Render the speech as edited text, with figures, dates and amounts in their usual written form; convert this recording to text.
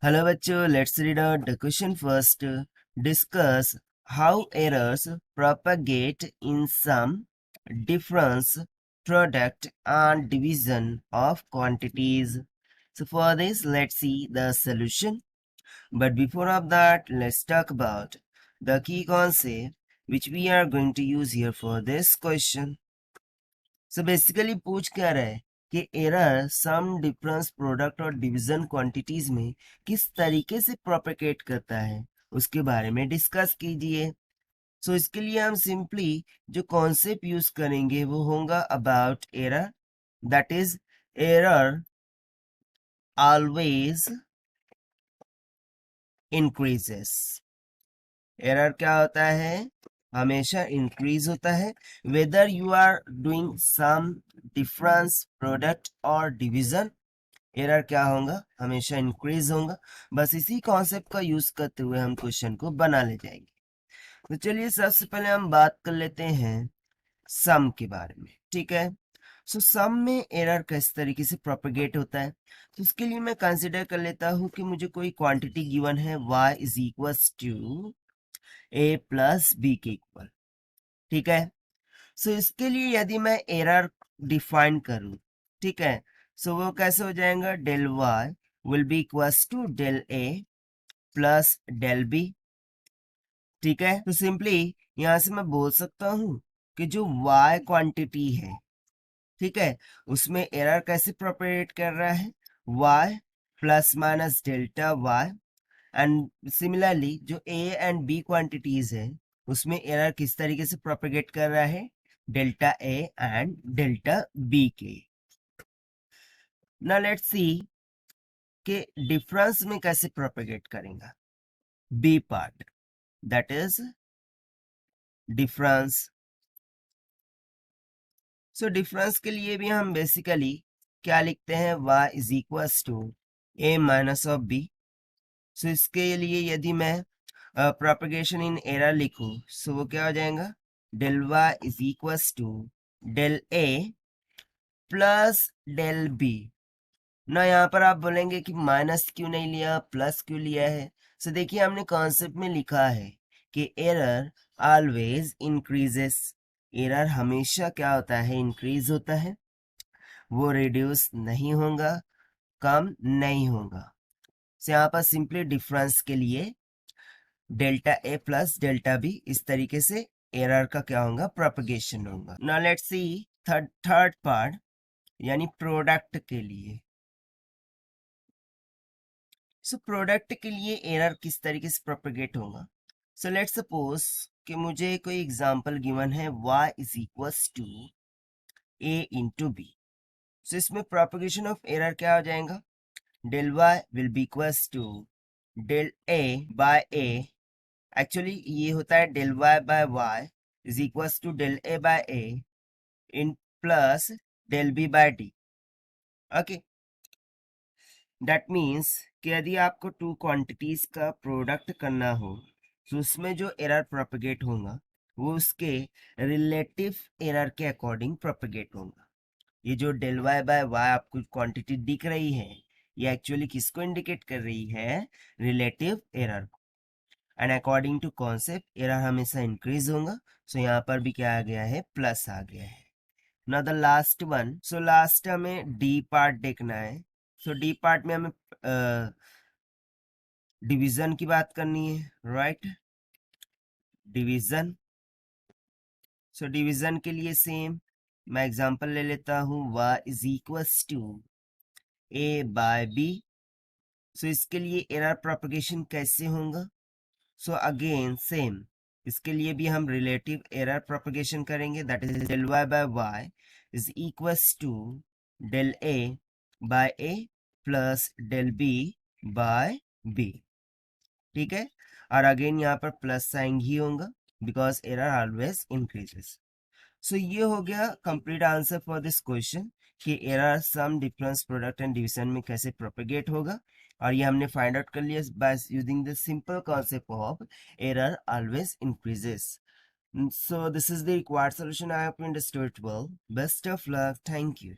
Hello बच्चों, let's read out the question first. Discuss how errors propagate in some difference product and division of quantities. So for this, let's see the solution. But before of that, let's talk about the key concept which we are going to use here for this question. So basically पूछ क्या रहा है कि error sum difference product और division quantities में किस तरीके से प्रोपेगेट करता है उसके बारे में डिस्कस कीजिए. सो इसके लिए हम सिंपली जो कॉन्सेप्ट यूज करेंगे वो होगा about error. That is error always increases. Error क्या होता है? हमेशा इंक्रीज होता है. Whether you are doing some difference product और डिवीजन, एरर क्या होगा? हमेशा इंक्रीज होगा. बस इसी कॉन्सेप्ट का यूज करते हुए हम क्वेश्चन को बना ले जाएंगे. तो चलिए सबसे पहले हम बात कर लेते हैं सम के बारे में. ठीक है. सो सम में एरर किस तरीके से प्रोपेगेट होता है, तो उसके लिए मैं कंसिडर कर लेता हूं कि मुझे कोई क्वांटिटी गिवन है y is equal to a plus B के इक्वल. ठीक है. सो इसके लिए यदि मैं एरर डिफाइन करूं, ठीक है, सो वो कैसे हो जाएगा? Del y will be equals to del a plus del b. ठीक है. तो सिंपली यहां से मैं बोल सकता हूं कि जो y क्वांटिटी है, ठीक है, उसमें एरर कैसे प्रोपेगेट कर रहा है? y plus minus delta y. And similarly जो a एंड b क्वांटिटीज है उसमें एरर किस तरीके से प्रोपेगेट कर रहा है? Delta a and delta b के. नाउ लेट्स सी कि डिफरेंस में कैसे प्रोपेगेट करेगा. b part, that is difference. So difference के लिए भी हम बेसिकली क्या लिखते हैं? y is equal to a minus of b. So इसके लिए यदि मैं प्रोपेगेशन इन एरर लिखूं, सो वो क्या हो जाएगा? Del y is equal to del a plus del b. ना यहाँ पर आप बोलेंगे कि माइनस क्यों नहीं लिया, प्लस क्यों लिया है? सो देखिए हमने कॉन्सेप्ट में लिखा है कि एरर ऑलवेज इंक्रीजेस. एरर हमेशा क्या होता है? इंक्रीज होता है. वो रिड्यूस नहीं होगा, कम नहीं होगा. सो यहाँ पर सिंपली डिफरेंस के लिए delta A plus delta B, इस तरीके से एरर का क्या होगा? प्रोपगेशन होगा. Now let's C third part, यानी प्रोडक्ट के लिए. सो प्रोडक्ट के लिए एरर किस तरीके से प्रोपगेट होगा? सो लेट्स सपोज कि मुझे कोई एग्जांपल गिवन है y is equals to a into B. So इसमें प्रोपगेशन ऑफ एरर क्या हो जाएगा? Del y will be equals to del a by a. Actually ये होता है del y by y is equals to del a by a in plus del b by d. Okay. That means कि यदि आपको two quantities का product करना हो तो उसमें जो एरर प्रोपेगेट होगा वो उसके रिलेटिव एरर के अकॉर्डिंग प्रोपेगेट होगा. ये जो डेल वाई बाय वाई आपको क्वांटिटी दिख रही है, ये एक्चुअली किसको इंडिकेट कर रही है? रिलेटिव एरर को. And according to concept error हमेशा इंक्रीज होगा. सो यहाँ पर भी क्या आ गया है? प्लस आ गया है. Now the last one. So last हमें डी पार्ट देखना है. सो डी पार्ट में हमें डिवीजन की बात करनी है, राइट? डिवीजन. सो डिवीजन के लिए सेम मैं एग्जांपल ले लेता हूं, y is equal to a by b. So इसके लिए एरर प्रोपगेशन कैसे होगा? सो अगेन सेम, इसके लिए भी हम रिलेटिव एरर प्रोपगेशन करेंगे. That is del y by y is equal to del a by a plus del b by b. ठीक है. और अगेन यहाँ पर प्लस साइन ही होगा because error always increases. So ये हो गया complete answer for this question कि error sum difference product and division में कैसे प्रोपेगेट होगा. और ये हमने फाइंड आउट कर लिया by using the simple concept of error always increases. So this is the required solution. I hope you understood it well. Best of luck. Thank you.